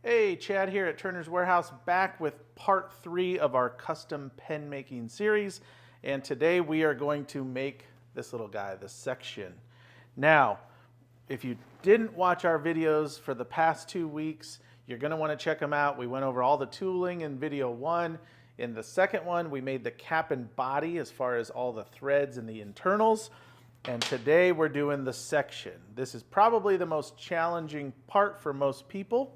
Hey, Chad here at Turner's Warehouse, back with part 3 of our custom pen making series. And today we are going to make this little guy, the section. Now, if you didn't watch our videos for the past 2 weeks, you're going to want to check them out. We went over all the tooling in video 1. In the second one, we made the cap and body as far as all the threads and the internals. And today we're doing the section. This is probably the most challenging part for most people.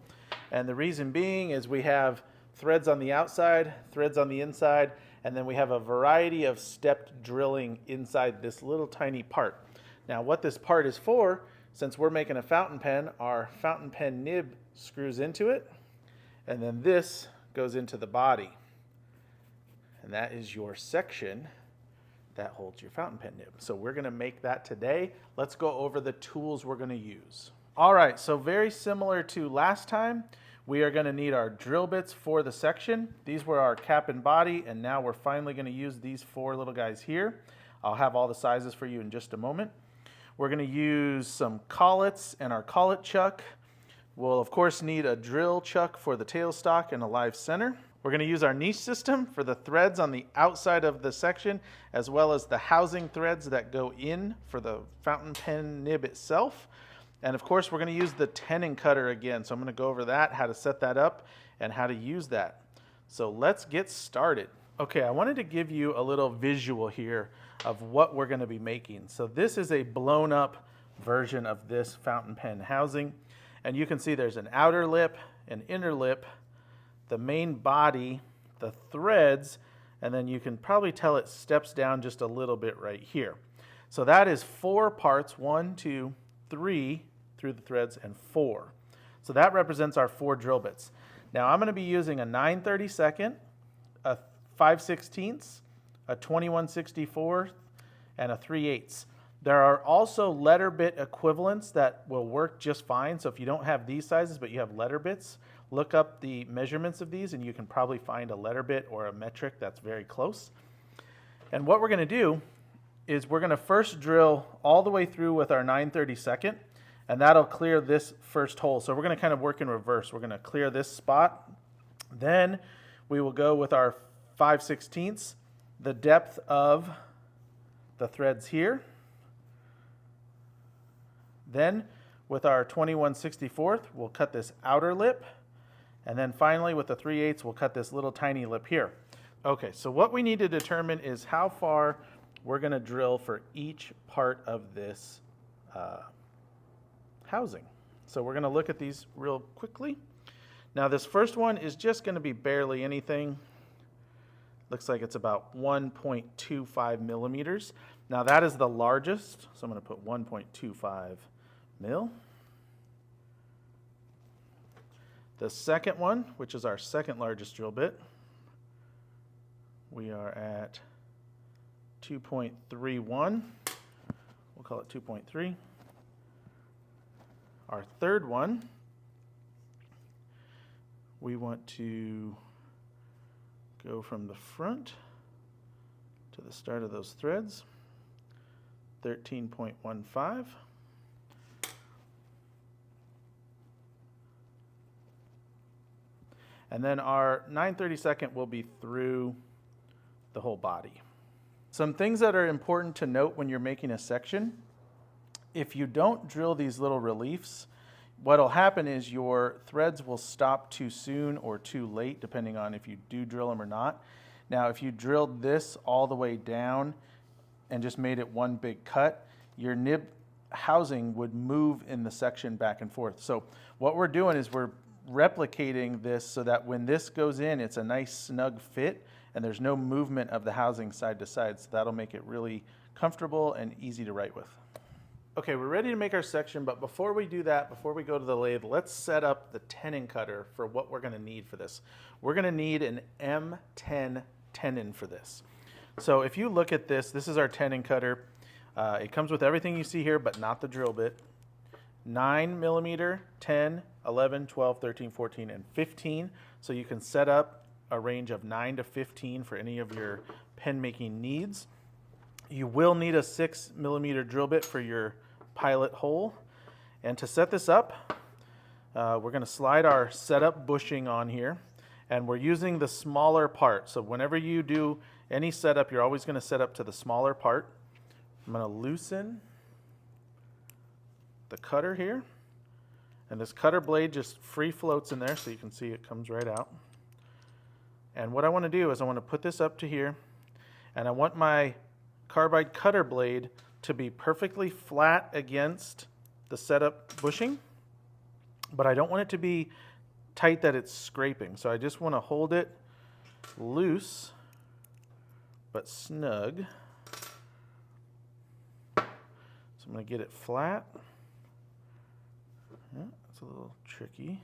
And the reason being is we have threads on the outside, threads on the inside, and then we have a variety of stepped drilling inside this little tiny part. Now what this part is for, since we're making a fountain pen, our fountain pen nib screws into it, and then this goes into the body. And that is your section that holds your fountain pen nib. So we're gonna make that today. Let's go over the tools we're gonna use. All right, so very similar to last time, we are gonna need our drill bits for the section. These were our cap and body, and now we're finally gonna use these 4 little guys here. I'll have all the sizes for you in just a moment. We're gonna use some collets and our collet chuck. We'll of course need a drill chuck for the tailstock and a live center. We're gonna use our niche system for the threads on the outside of the section, as well as the housing threads that go in for the fountain pen nib itself. And of course, we're going to use the Tenon Cutter again. So I'm going to go over that, how to set that up, and how to use that. So let's get started. Okay, I wanted to give you a little visual here of what we're going to be making. So this is a blown up version of this fountain pen housing. And you can see there's an outer lip, an inner lip, the main body, the threads, and then you can probably tell it steps down just a little bit right here. So that is 4 parts, 1, 2, 3 through the threads, and 4. So that represents our 4 drill bits. Now I'm going to be using a 9/32, a 5/16, a 21/64, and a 3/8. There are also letter bit equivalents that will work just fine. So if you don't have these sizes but you have letter bits, look up the measurements of these and you can probably find a letter bit or a metric that's very close. And what we're going to do is we're going to first drill all the way through with our 9/32, and that'll clear this first hole. So we're going to kind of work in reverse. We're going to clear this spot. Then we will go with our 5/16, the depth of the threads here. Then with our 21/64, we'll cut this outer lip. And then finally with the 3/8, we'll cut this little tiny lip here. Okay, so what we need to determine is how far we're going to drill for each part of this housing. So we're going to look at these real quickly. Now this first one is just going to be barely anything. Looks like it's about 1.25 millimeters. Now that is the largest, so I'm going to put 1.25 mil. The second one, which is our second largest drill bit, we are at 2.31. We'll call it 2.3. Our third one, we want to go from the front to the start of those threads, 13.15. And then our 9/32 will be through the whole body. Some things that are important to note when you're making a section: if you don't drill these little reliefs, what will happen is your threads will stop too soon or too late, depending on if you do drill them or not. Now, if you drilled this all the way down and just made it one big cut, your nib housing would move in the section back and forth. So what we're doing is we're replicating this so that when this goes in, it's a nice snug fit and there's no movement of the housing side to side. So that'll make it really comfortable and easy to write with. Okay, we're ready to make our section, but before we do that, before we go to the lathe, let's set up the tenon cutter for what we're going to need for this. We're going to need an M10 tenon for this. So if you look at this, this is our tenon cutter. It comes with everything you see here, but not the drill bit. 9 millimeter, 10, 11, 12, 13, 14, and 15. So you can set up a range of 9 to 15 for any of your pen making needs. You will need a 6 millimeter drill bit for your pilot hole. And to set this up, we're going to slide our setup bushing on here, and we're using the smaller part. So whenever you do any setup, you're always going to set up to the smaller part. I'm going to loosen the cutter here, and this cutter blade just free floats in there so you can see it comes right out. And what I want to do is I want to put this up to here, and I want my carbide cutter blade to be perfectly flat against the setup bushing, but I don't want it to be tight that it's scraping. So I just want to hold it loose but snug. So I'm going to get it flat. Yeah, it's a little tricky.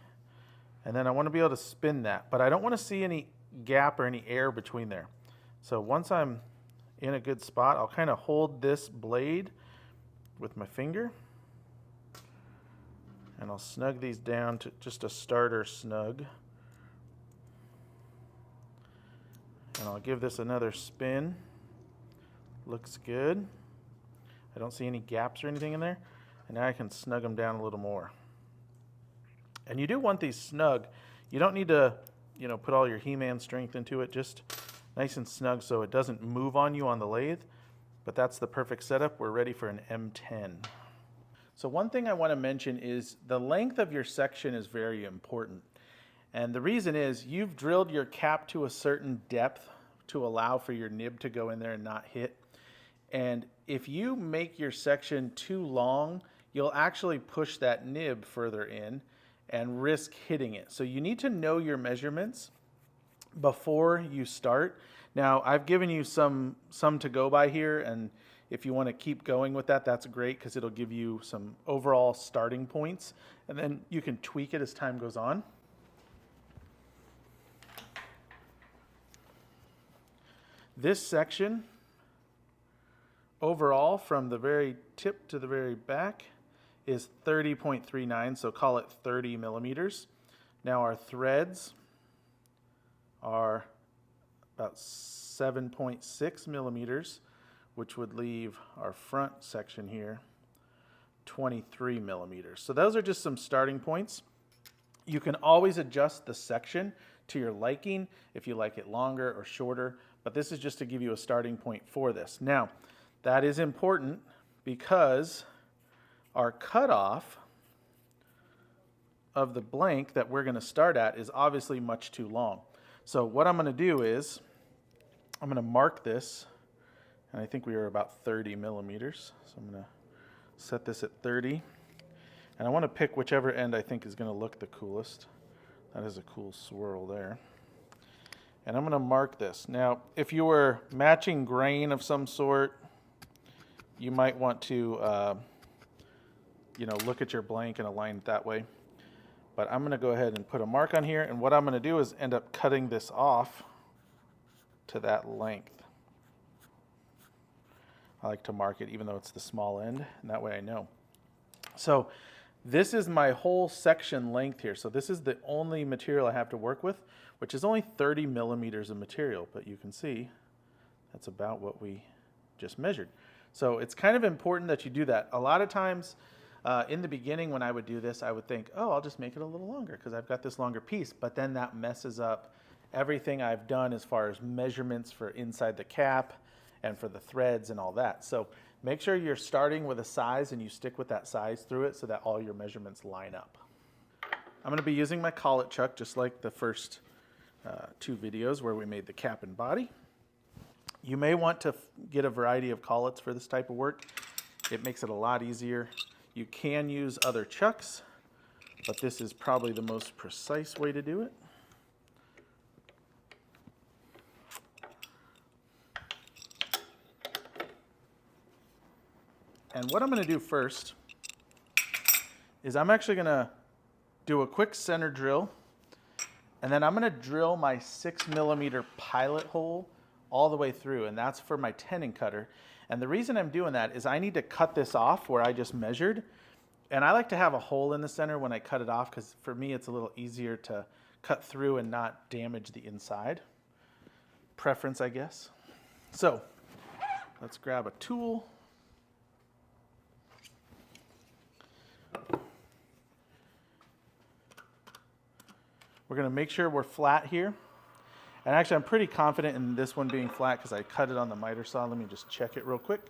And then I want to be able to spin that, but I don't want to see any gap or any air between there. So once I'm in a good spot, I'll kind of hold this blade with my finger, and I'll snug these down to just a starter snug. And I'll give this another spin. Looks good. I don't see any gaps or anything in there. And now I can snug them down a little more. And you do want these snug. You don't need to, put all your He-Man strength into it. Just nice and snug so it doesn't move on you on the lathe. But that's the perfect setup. We're ready for an M10. So one thing I want to mention is the length of your section is very important. And the reason is you've drilled your cap to a certain depth to allow for your nib to go in there and not hit. And if you make your section too long, you'll actually push that nib further in and risk hitting it. So you need to know your measurements before you start. Now, I've given you some to go by here, and if you want to keep going with that, that's great because it'll give you some overall starting points, and then you can tweak it as time goes on. This section, overall, from the very tip to the very back, is 30.39, so call it 30 millimeters. Now our threads are about 7.6 millimeters, which would leave our front section here 23 millimeters. So those are just some starting points. You can always adjust the section to your liking if you like it longer or shorter, but this is just to give you a starting point for this. Now, that is important because our cutoff of the blank that we're going to start at is obviously much too long. So what I'm going to do is I'm going to mark this, and I think we are about 30 millimeters. So I'm going to set this at 30, and I want to pick whichever end I think is going to look the coolest. That is a cool swirl there. And I'm going to mark this. Now, if you were matching grain of some sort, you might want to look at your blank and align it that way. But I'm going to go ahead and put a mark on here, and what I'm going to do is end up cutting this off to that length. I like to mark it even though it's the small end, and that way I know. So this is my whole section length here. So this is the only material I have to work with, which is only 30 millimeters of material, but you can see that's about what we just measured. So it's kind of important that you do that. A lot of times in the beginning when I would do this, I would think, oh, I'll just make it a little longer because I've got this longer piece, but then that messes up everything I've done as far as measurements for inside the cap and for the threads and all that. So make sure you're starting with a size and you stick with that size through it so that all your measurements line up. I'm going to be using my Collet Chuck just like the first two videos where we made the cap and body. You may want to get a variety of collets for this type of work. It makes it a lot easier. You can use other chucks, but this is probably the most precise way to do it. And what I'm going to do first is I'm actually going to do a quick center drill, and then I'm going to drill my 6 millimeter pilot hole all the way through, and that's for my tenon cutter. And the reason I'm doing that is I need to cut this off where I just measured, and I like to have a hole in the center when I cut it off because for me it's a little easier to cut through and not damage the inside. Preference, I guess. So let's grab a tool. We're going to make sure we're flat here. And actually, I'm pretty confident in this one being flat because I cut it on the miter saw. Let me just check it real quick.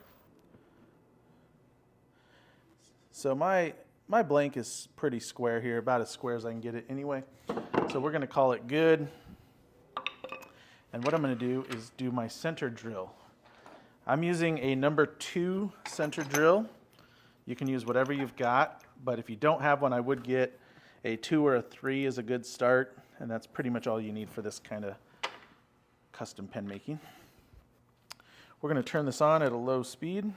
So my blank is pretty square here, about as square as I can get it anyway. So we're going to call it good. And what I'm going to do is do my center drill. I'm using a number 2 center drill. You can use whatever you've got, but if you don't have one, I would get a 2 or a 3 is a good start, and that's pretty much all you need for this kind of custom pen making. We're going to turn this on at a low speed.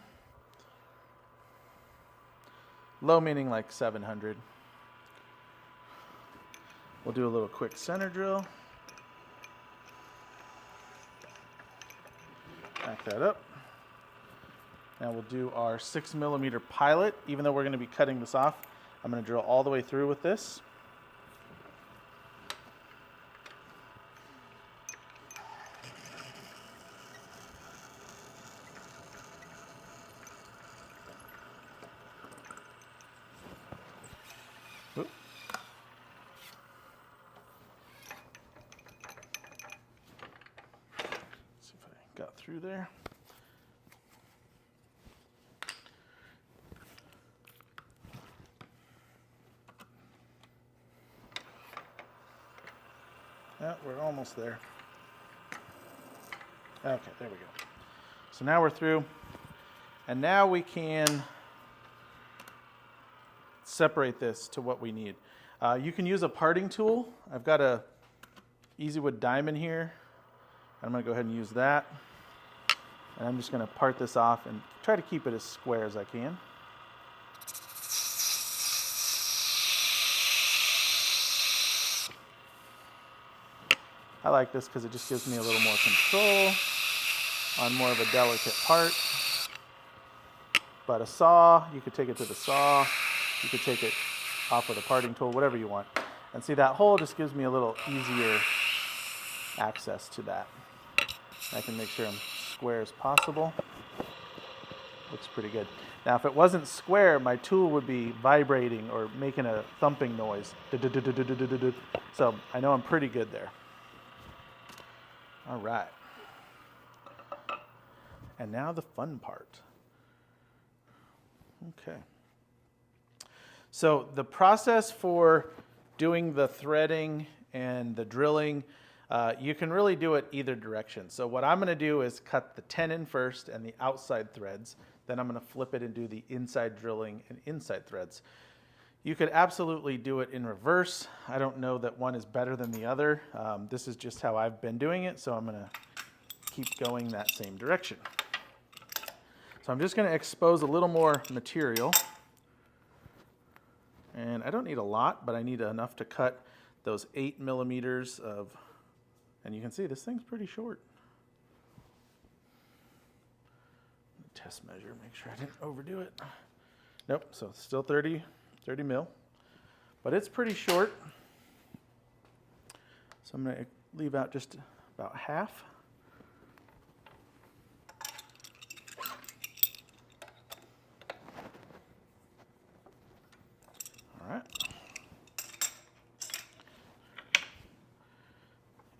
Low meaning like 700. We'll do a little quick center drill. Back that up. Now we'll do our 6mm pilot. Even though we're going to be cutting this off, I'm going to drill all the way through with this. Oop. See if I got through there. Yeah, we're almost there. Okay, there we go. So now we're through, and now we can separate this to what we need. You can use a parting tool. I've got a Easy Wood diamond here. I'm going to go ahead and use that. And I'm just going to part this off and try to keep it as square as I can. I like this because it just gives me a little more control on more of a delicate part. But a saw, you could take it to the saw. You could take it off with a parting tool, whatever you want. And see, that hole just gives me a little easier access to that. I can make sure I'm square as possible. Looks pretty good. Now, if it wasn't square, my tool would be vibrating or making a thumping noise. So I know I'm pretty good there. All right. And now the fun part. Okay. So the process for doing the threading and the drilling, you can really do it either direction. So what I'm going to do is cut the tenon first and the outside threads. Then I'm going to flip it and do the inside drilling and inside threads. You could absolutely do it in reverse. I don't know that one is better than the other. This is just how I've been doing it, so I'm going to keep going that same direction. So I'm just going to expose a little more material. And I don't need a lot, but I need enough to cut those 8mm of, and you can see this thing's pretty short. Test measure, make sure I didn't overdo it. Nope, so it's still 30 mil, but it's pretty short. So I'm going to leave out just about half. All right.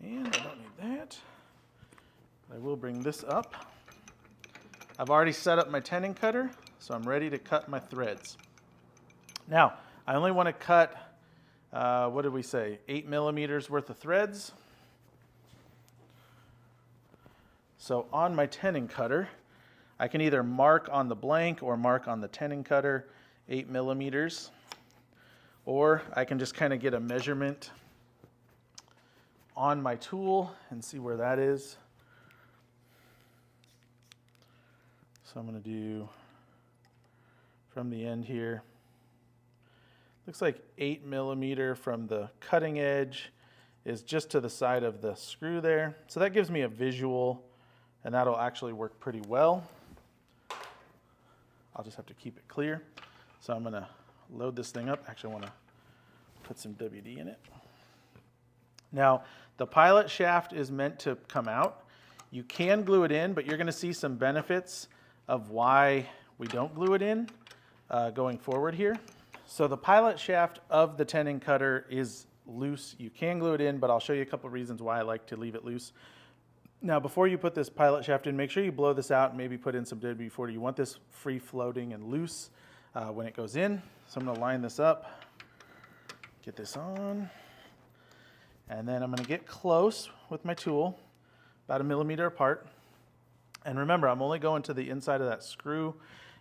And I don't need that. I will bring this up. I've already set up my tenon cutter, so I'm ready to cut my threads. Now, I only want to cut, what did we say, 8mm worth of threads. So on my tenon cutter, I can either mark on the blank or mark on the tenon cutter 8mm, or I can just kind of get a measurement on my tool and see where that is. So I'm going to do from the end here. Looks like 8mm from the cutting edge is just to the side of the screw there. So that gives me a visual, and that'll actually work pretty well. I'll just have to keep it clear. So I'm going to load this thing up. Actually, I want to put some WD in it. Now, the pilot shaft is meant to come out. You can glue it in, but you're going to see some benefits of why we don't glue it in going forward here. So the pilot shaft of the tenon cutter is loose, you can glue it in, but I'll show you a couple reasons why I like to leave it loose. Now, before you put this pilot shaft in, make sure you blow this out and maybe put in some WD-40. You want this free floating and loose when it goes in. So I'm going to line this up, get this on, and then I'm going to get close with my tool, about 1 millimeter apart. And remember, I'm only going to the inside of that screw.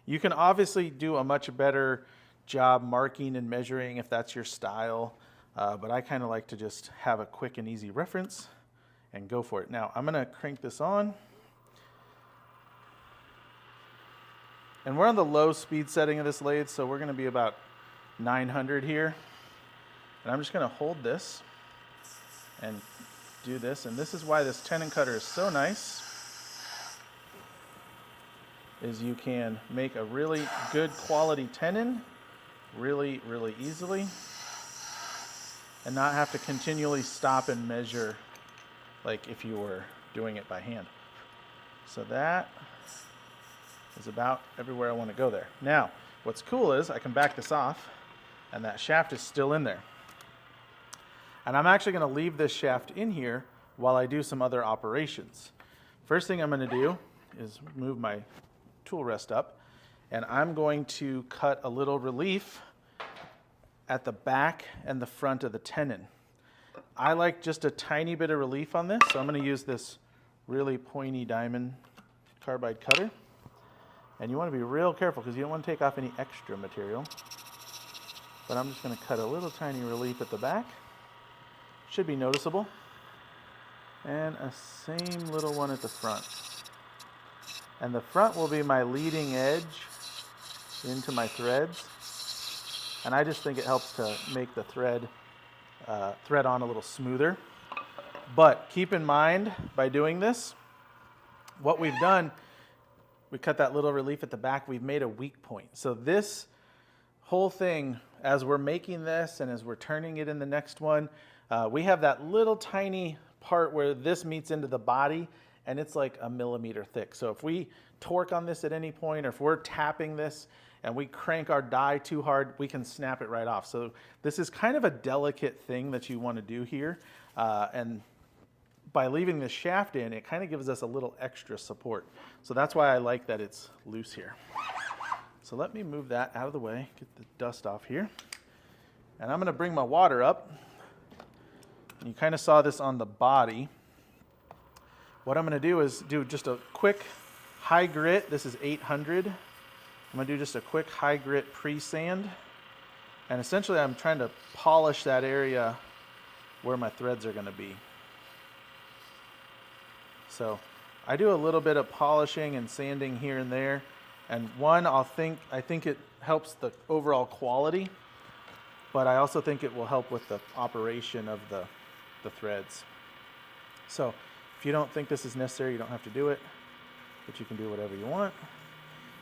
You can obviously do a much better job marking and measuring if that's your style, but I kind of like to just have a quick and easy reference and go for it. Now, I'm going to crank this on. And we're on the low speed setting of this lathe, so we're going to be about 900 here. And I'm just going to hold this and do this. And this is why this Tenon Cutter is so nice, is you can make a really good quality tenon really, really easily and not have to continually stop and measure like if you were doing it by hand. So that is about everywhere I want to go there. Now, what's cool is I can back this off and that shaft is still in there. And I'm actually going to leave this shaft in here while I do some other operations. First thing I'm going to do is move my tool rest up, and I'm going to cut a little relief at the back and the front of the tenon. I like just a tiny bit of relief on this, so I'm going to use this really pointy diamond carbide cutter. And you want to be real careful because you don't want to take off any extra material. But I'm just going to cut a little tiny relief at the back. Should be noticeable. And a same little one at the front. And the front will be my leading edge into my threads. And I just think it helps to make the thread on a little smoother. But keep in mind, by doing this, what we've done, we cut that little relief at the back, we've made a weak point. So this whole thing, as we're making this and as we're turning it in the next one, we have that little tiny part where this meets into the body, and it's like 1 millimeter thick. So if we torque on this at any point, or if we're tapping this and we crank our die too hard, we can snap it right off. So this is kind of a delicate thing that you want to do here. And by leaving this shaft in, it kind of gives us a little extra support. So that's why I like that it's loose here. So let me move that out of the way, get the dust off here. And I'm going to bring my water up. You kind of saw this on the body. What I'm going to do is do just a quick high grit. This is 800. I'm going to do just a quick high grit pre-sand. And essentially I'm trying to polish that area where my threads are going to be. So I do a little bit of polishing and sanding here and there. And one, I think it helps the overall quality, but I also think it will help with the operation of the threads. So if you don't think this is necessary, you don't have to do it, but you can do whatever you want.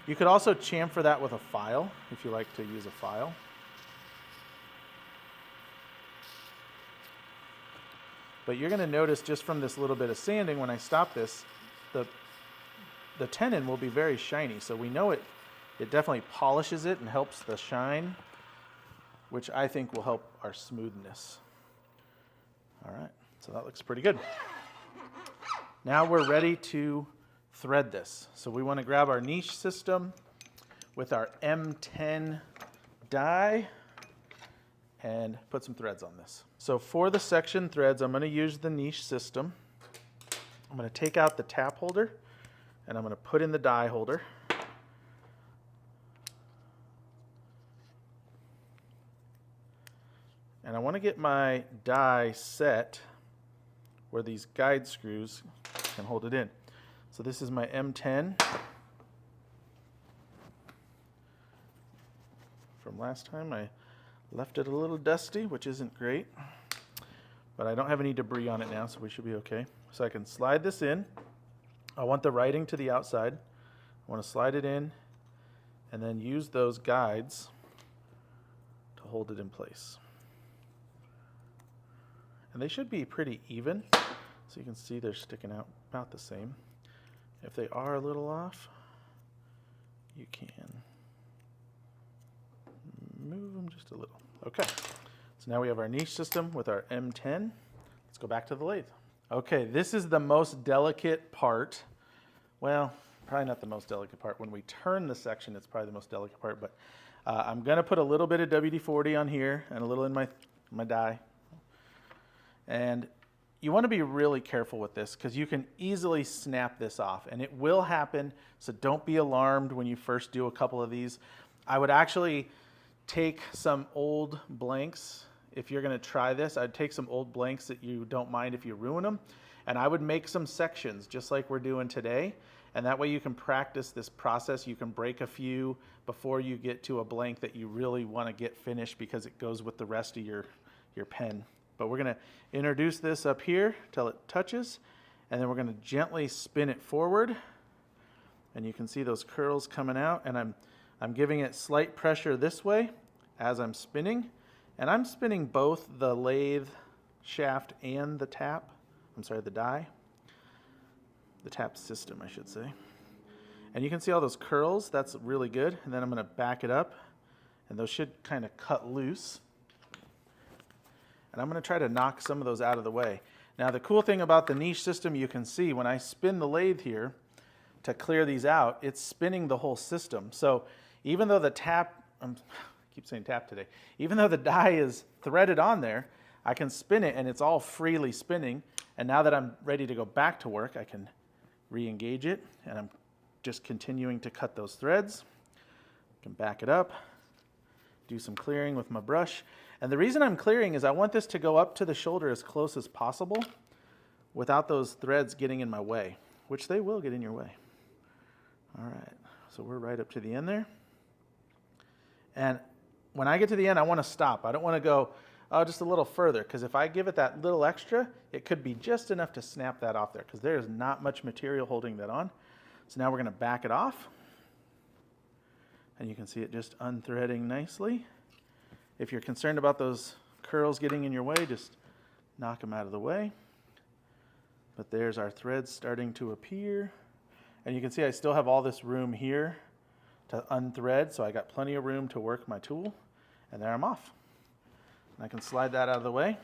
You could also chamfer that with a file if you like to use a file. But you're going to notice just from this little bit of sanding, when I stop this, the tenon will be very shiny. So we know it definitely polishes it and helps the shine, which I think will help our smoothness. All right, so that looks pretty good. Now we're ready to thread this. So we want to grab our niche system with our M10 die and put some threads on this. So for the section threads, I'm going to use the niche system. I'm going to take out the tap holder and I'm going to put in the die holder. And I want to get my die set where these guide screws can hold it in. So this is my M10 from last time. I left it a little dusty, which isn't great, but I don't have any debris on it now, so we should be okay. So I can slide this in. I want the writing to the outside. I want to slide it in and then use those guides to hold it in place. And they should be pretty even, so you can see they're sticking out about the same. If they are a little off, you can move them just a little. Okay, So now we have our niche system with our M10. Let's go back to the lathe. Okay, this is the most delicate part. Well, probably not the most delicate part. When we turn the section, it's probably the most delicate part, but I'm gonna put a little bit of WD-40 on here and a little in my die. And you wanna be really careful with this because you can easily snap this off, and it will happen, so don't be alarmed when you first do a couple of these. I would actually take some old blanks. If you're gonna try this, I'd take some old blanks that you don't mind if you ruin them, and I would make some sections just like we're doing today, and that way you can practice this process. You can break a few before you get to a blank that you really wanna get finished because it goes with the rest of your pen. But we're gonna introduce this up here till it touches, and then we're gonna gently spin it forward, and you can see those curls coming out, and I'm giving it slight pressure this way as I'm spinning. And I'm spinning both the lathe shaft and the tap. I'm sorry, the die. The tap system, I should say. And you can see all those curls. That's really good. And then I'm going to back it up. And those should kind of cut loose. And I'm going to try to knock some of those out of the way. Now, the cool thing about the niche system, you can see when I spin the lathe here to clear these out, it's spinning the whole system. So even though the tap, I keep saying tap today. Even though the die is threaded on there, I can spin it and it's all freely spinning. And now that I'm ready to go back to work, I can re-engage it, and I'm just continuing to cut those threads. I can back it up, do some clearing with my brush. And the reason I'm clearing is I want this to go up to the shoulder as close as possible without those threads getting in my way, which they will get in your way. All right, so we're right up to the end there. And when I get to the end, I want to stop. I don't want to go, oh, just a little further, because if I give it that little extra, it could be just enough to snap that off there, because there is not much material holding that on. So now we're going to back it off. And you can see it just unthreading nicely. If you're concerned about those curls getting in your way, just knock them out of the way. But there's our threads starting to appear. And you can see I still have all this room here to unthread, so I got plenty of room to work my tool. And there I'm off. And I can slide that out of the way.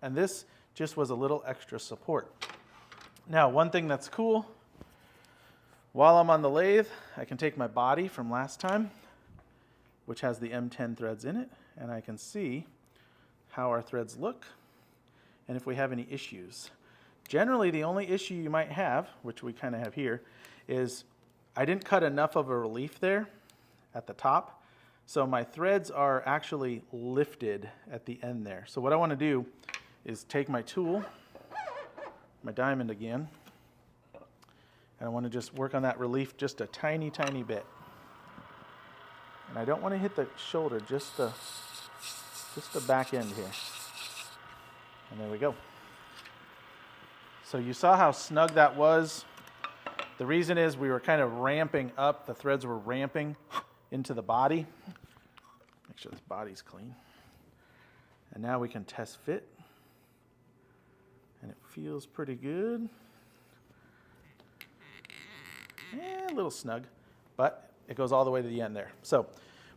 And this just was a little extra support. Now, one thing that's cool, while I'm on the lathe, I can take my body from last time, which has the M10 threads in it, and I can see how our threads look and if we have any issues. Generally, the only issue you might have, which we kind of have here, is I didn't cut enough of a relief there at the top. So my threads are actually lifted at the end there. So what I want to do is take my tool, my diamond again, and I want to just work on that relief just a tiny, tiny bit. And I don't want to hit the shoulder, just the back end here. And there we go. So you saw how snug that was. The reason is we were kind of ramping up, the threads were ramping into the body. Make sure this body's clean. And now we can test fit. And it feels pretty good. A little snug, but it goes all the way to the end there. So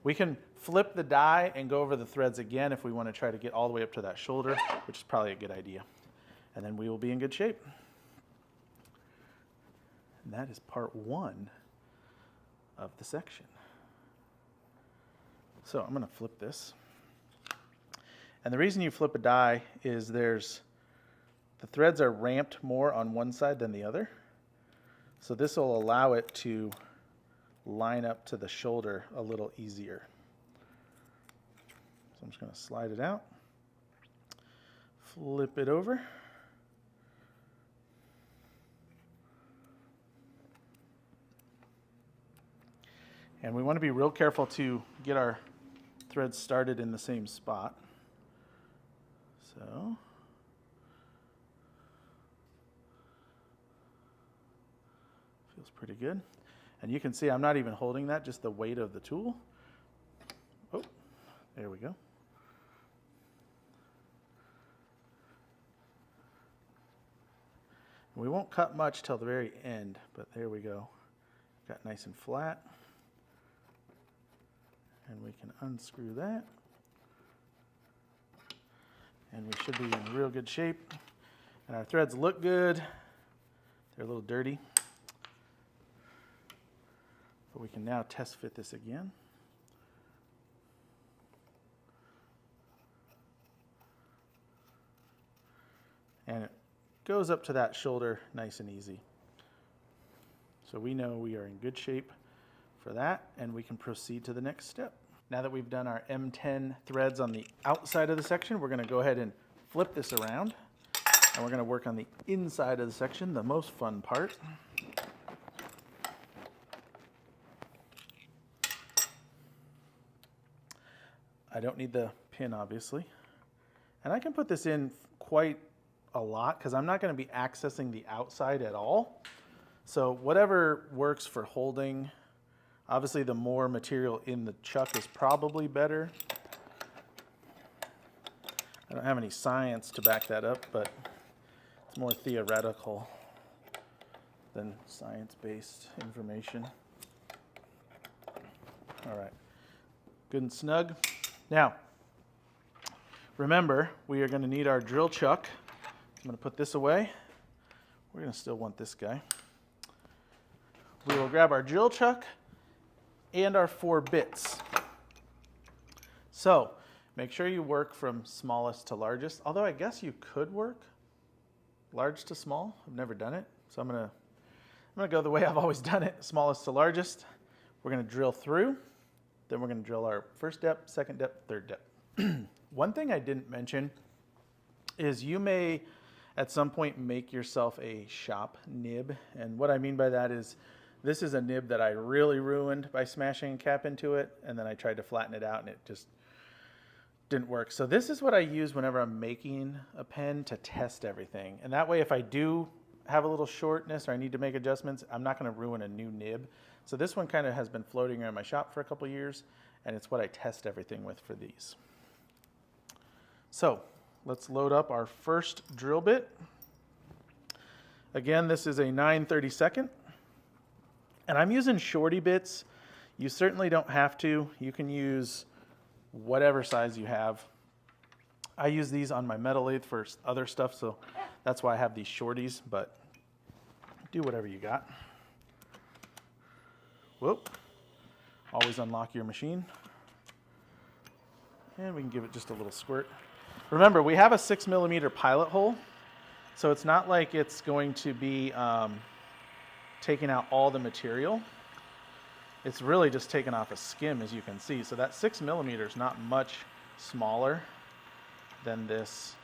we can flip the die and go over the threads again if we want to try to get all the way up to that shoulder, which is probably a good idea. And then we will be in good shape. And that is part one of the section. So I'm going to flip this. And the reason you flip a die is the threads are ramped more on one side than the other. So this will allow it to line up to the shoulder a little easier. So I'm just going to slide it out, flip it over. And we want to be real careful to get our threads started in the same spot. So feels pretty good. And you can see I'm not even holding that, just the weight of the tool. Oh, there we go. We won't cut much till the very end, but there we go. Got nice and flat. And we can unscrew that. and we should be in real good shape. And our threads look good. They're a little dirty. But we can now test fit this again. And it goes up to that shoulder nice and easy. So we know we are in good shape for that, and we can proceed to the next step. Now that we've done our M10 threads on the outside of the section, we're going to go ahead and flip this around, and we're going to work on the inside of the section, the most fun part. I don't need the pin, obviously. And I can put this in quite a lot because I'm not going to be accessing the outside at all. So whatever works for holding. Obviously, the more material in the chuck is probably better. I don't have any science to back that up, but it's more theoretical than science-based information. All right, good and snug. Now, remember, we are going to need our drill chuck. I'm going to put this away. We're going to still want this guy. We will grab our drill chuck and our 4 bits. So make sure you work from smallest to largest, although I guess you could work large to small. I've never done it, so I'm gonna go the way I've always done it, smallest to largest. We're gonna drill through, then we're gonna drill our first depth, second depth, third depth. One thing I didn't mention is you may at some point make yourself a shop nib, and what I mean by that is this is a nib that I really ruined by smashing a cap into it, and then I tried to flatten it out and it just didn't work. So this is what I use whenever I'm making a pen to test everything. And that way, if I do have a little shortness or I need to make adjustments, I'm not going to ruin a new nib. So this one kind of has been floating around my shop for a couple years, and it's what I test everything with for these. So let's load up our first drill bit. Again, this is a 9/32. And I'm using shorty bits. You certainly don't have to. You can use whatever size you have. I use these on my metal lathe for other stuff, so that's why I have these shorties, but do whatever you got. Whoop. Always unlock your machine. And we can give it just a little squirt. Remember, we have a 6mm pilot hole, so it's not like it's going to be taking out all the material. It's really just taking off a skim, as you can see. So that 6mm is not much smaller than this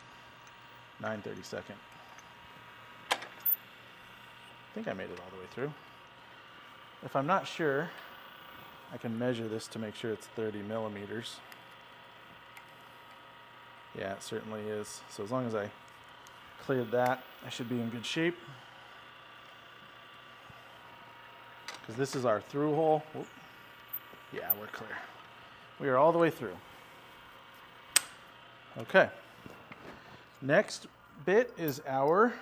9/32. I think I made it all the way through. If I'm not sure, I can measure this to make sure it's 30mm. Yeah, it certainly is. So as long as I cleared that, I should be in good shape. Because this is our through hole. Whoop. Yeah, we're clear. We are all the way through. Okay. Next bit is our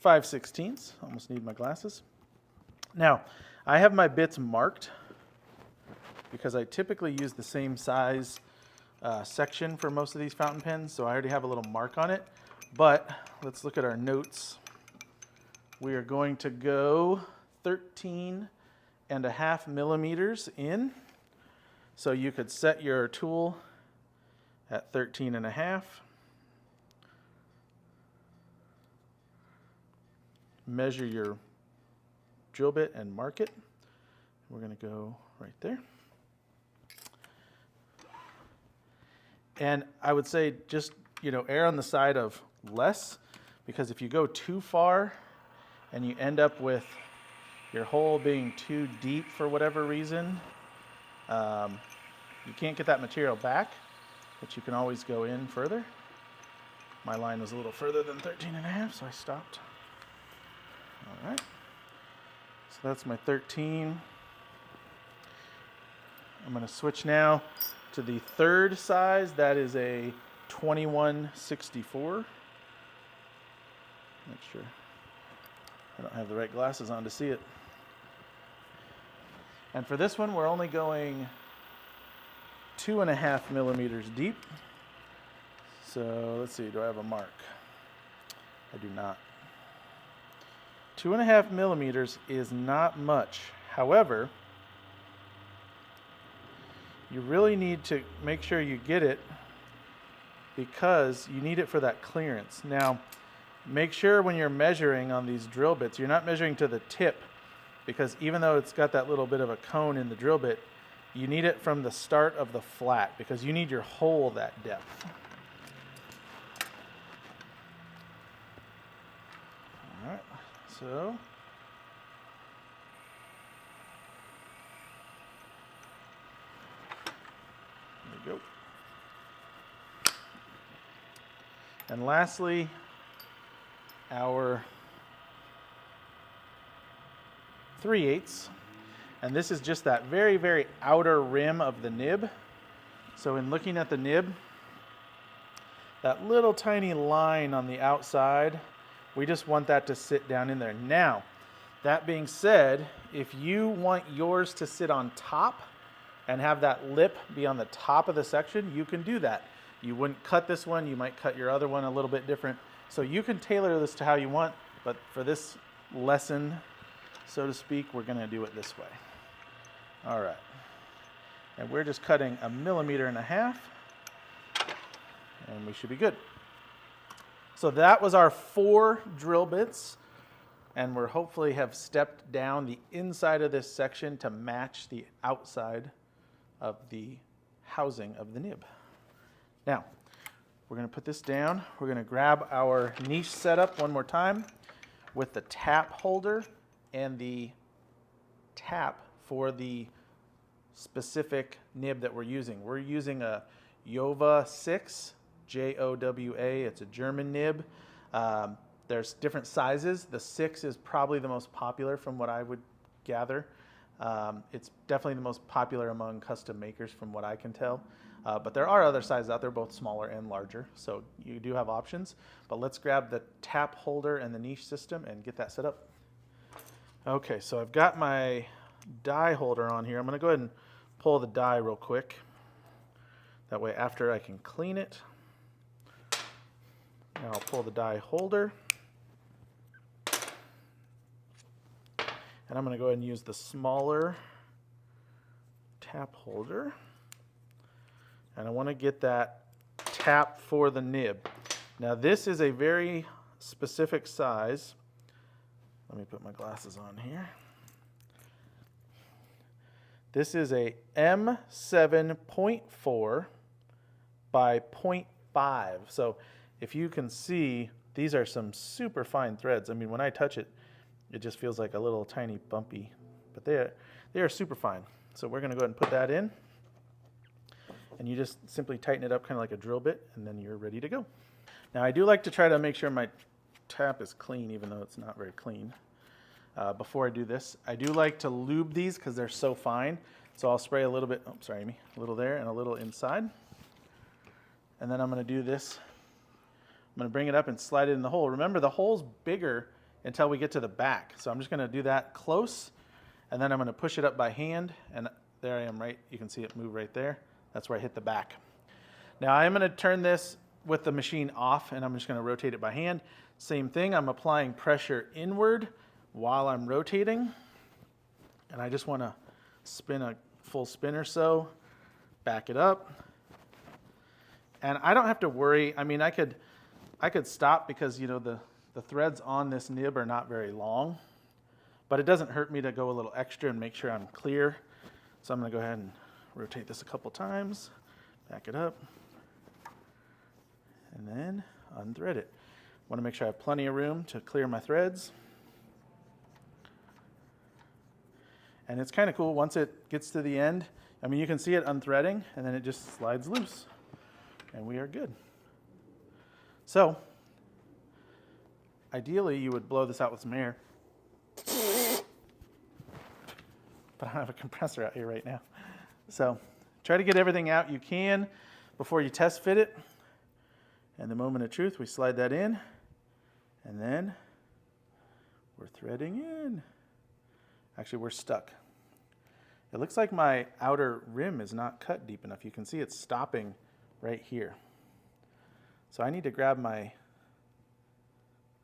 5/16. Almost need my glasses. Now, I have my bits marked because I typically use the same size section for most of these fountain pens, so I already have a little mark on it. But let's look at our notes. We are going to go 13.5mm in. So you could set your tool at 13.5. Measure your drill bit and mark it. We're going to go right there. And I would say just, err on the side of less, because if you go too far and you end up with your hole being too deep for whatever reason, you can't get that material back, but you can always go in further. My line was a little further than 13.5, so I stopped. All right. So that's my 13. I'm going to switch now to the third size. That is a 21/64. Make sure I don't have the right glasses on to see it. And for this one, we're only going 2.5 millimeters deep. So let's see, do I have a mark? I do not. 2.5 millimeters is not much. However, you really need to make sure you get it because you need it for that clearance. Now, make sure when you're measuring on these drill bits, you're not measuring to the tip, because even though it's got that little bit of a cone in the drill bit, you need it from the start of the flat because you need your hole that depth. All right, so there we go. And lastly, our 3/8, and this is just that very, very outer rim of the nib. So in looking at the nib, that little tiny line on the outside, we just want that to sit down in there. Now, that being said, if you want yours to sit on top and have that lip be on the top of the section, you can do that. You wouldn't cut this one, you might cut your other one a little bit different. So you can tailor this to how you want, but for this lesson, so to speak, we're gonna do it this way. All right. And we're just cutting 1.5 millimeters, and we should be good. So that was our 4 drill bits, and we're hopefully have stepped down the inside of this section to match the outside of the housing of the nib. Now, we're going to put this down. We're going to grab our niche setup one more time with the tap holder and the tap for the specific nib that we're using. We're using a Jowa 6, J-O-W-A. It's a German nib. There's different sizes. The 6 is probably the most popular from what I would gather. It's definitely the most popular among custom makers from what I can tell. But there are other sizes out there, both smaller and larger, so you do have options. But let's grab the tap holder and the niche system and get that set up. Okay, so I've got my die holder on here. I'm going to go ahead and pull the die real quick. That way after I can clean it. Now I'll pull the die holder. And I'm going to go ahead and use the smaller tap holder. And I want to get that tap for the nib. Now this is a very specific size. Let me put my glasses on here. This is a M7.4 by 0.5. So if you can see, these are some super fine threads. I mean, when I touch it, it just feels like a little tiny bumpy, but they are super fine. So we're going to go ahead and put that in. And you just simply tighten it up kind of like a drill bit, and then you're ready to go. Now I do like to try to make sure my tap is clean, even though it's not very clean. Before I do this, I do like to lube these because they're so fine. So I'll spray a little bit, oh sorry Amy, a little there and a little inside. And then I'm going to do this. I'm going to bring it up and slide it in the hole. Remember, the hole's bigger until we get to the back. So I'm just going to do that close, and then I'm going to push it up by hand, and there I am, right? You can see it move right there. That's where I hit the back. Now I'm going to turn this with the machine off, and I'm just going to rotate it by hand. Same thing, I'm applying pressure inward while I'm rotating. And I just want to spin a full spin or so, back it up. And I don't have to worry. I mean, I could stop because, you know, the threads on this nib are not very long, but it doesn't hurt me to go a little extra and make sure I'm clear. So I'm going to go ahead and rotate this a couple times, back it up, and then unthread it. Want to make sure I have plenty of room to clear my threads. And it's kind of cool once it gets to the end. I mean, you can see it unthreading, and then it just slides loose, and we are good. So, ideally, you would blow this out with some air, but I don't have a compressor out here right now. So try to get everything out you can before you test fit it. And the moment of truth, we slide that in, and then we're threading in. Actually, we're stuck. It looks like my outer rim is not cut deep enough. You can see it's stopping right here. So I need to grab my,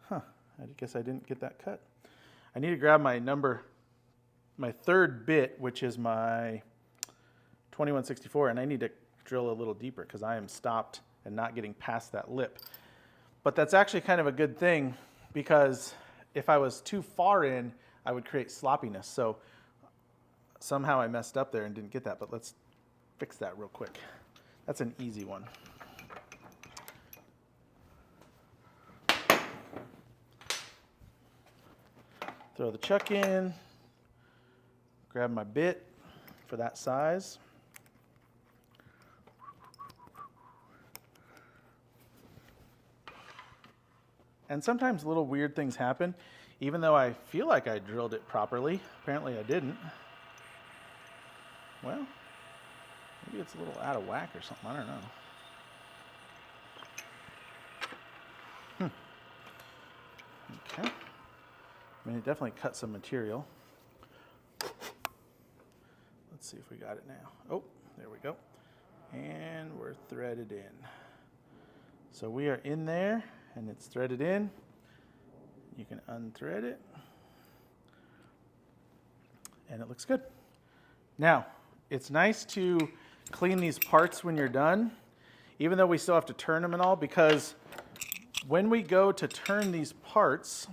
I guess I didn't get that cut. I need to grab my third bit, which is my 2164, and I need to drill a little deeper because I am stopped and not getting past that lip. But that's actually kind of a good thing, because if I was too far in, I would create sloppiness. So somehow I messed up there and didn't get that, but let's fix that real quick. That's an easy one. Throw the chuck in, grab my bit for that size. And sometimes little weird things happen, even though I feel like I drilled it properly. Apparently I didn't. Well, maybe it's a little out of whack or something, I don't know. Okay. I mean, it definitely cut some material. Let's see if we got it now. Oh, there we go. And we're threaded in. So we are in there, and it's threaded in. You can unthread it. And it looks good. Now, it's nice to clean these parts when you're done, even though we still have to turn them and all, because when we go to turn these parts,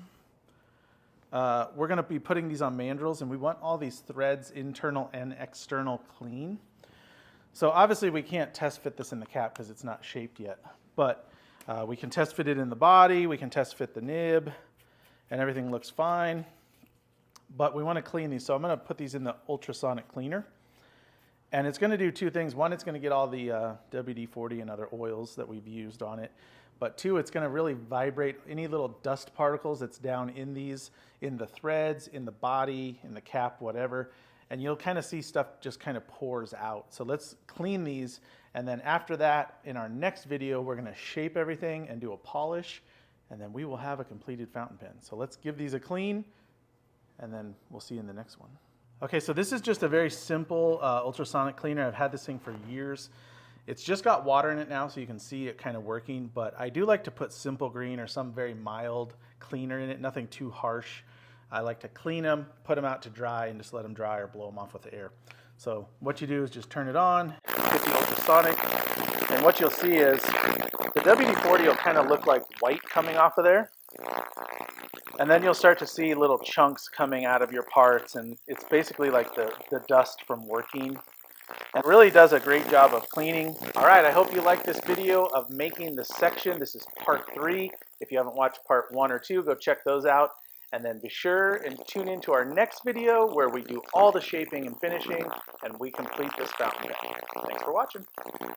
we're going to be putting these on mandrels, and we want all these threads, internal and external, clean. So obviously we can't test fit this in the cap because it's not shaped yet, but we can test fit it in the body, we can test fit the nib, and everything looks fine. But we want to clean these, so I'm going to put these in the ultrasonic cleaner. And it's going to do two things. One, it's going to get all the WD-40 and other oils that we've used on it. But two, it's going to really vibrate any little dust particles that's down in these, in the threads, in the body, in the cap, whatever. And you'll kind of see stuff just kind of pours out. So let's clean these. And then after that, in our next video, we're going to shape everything and do a polish. And then we will have a completed fountain pen. So let's give these a clean, and then we'll see you in the next one. Okay, so this is just a very simple ultrasonic cleaner. I've had this thing for years. It's just got water in it now, so you can see it kind of working, but I do like to put Simple Green or some very mild cleaner in it, nothing too harsh. I like to clean them, put them out to dry, and just let them dry or blow them off with the air. So what you do is just turn it on, hit the ultrasonic, and what you'll see is the WD-40 will kind of look like white coming off of there. And then you'll start to see little chunks coming out of your parts, and it's basically like the dust from working. It really does a great job of cleaning. All right, I hope you liked this video of making the section. This is part 3. If you haven't watched part 1 or 2, go check those out. And then be sure and tune into our next video where we do all the shaping and finishing and we complete this fountain pen. Thanks for watching.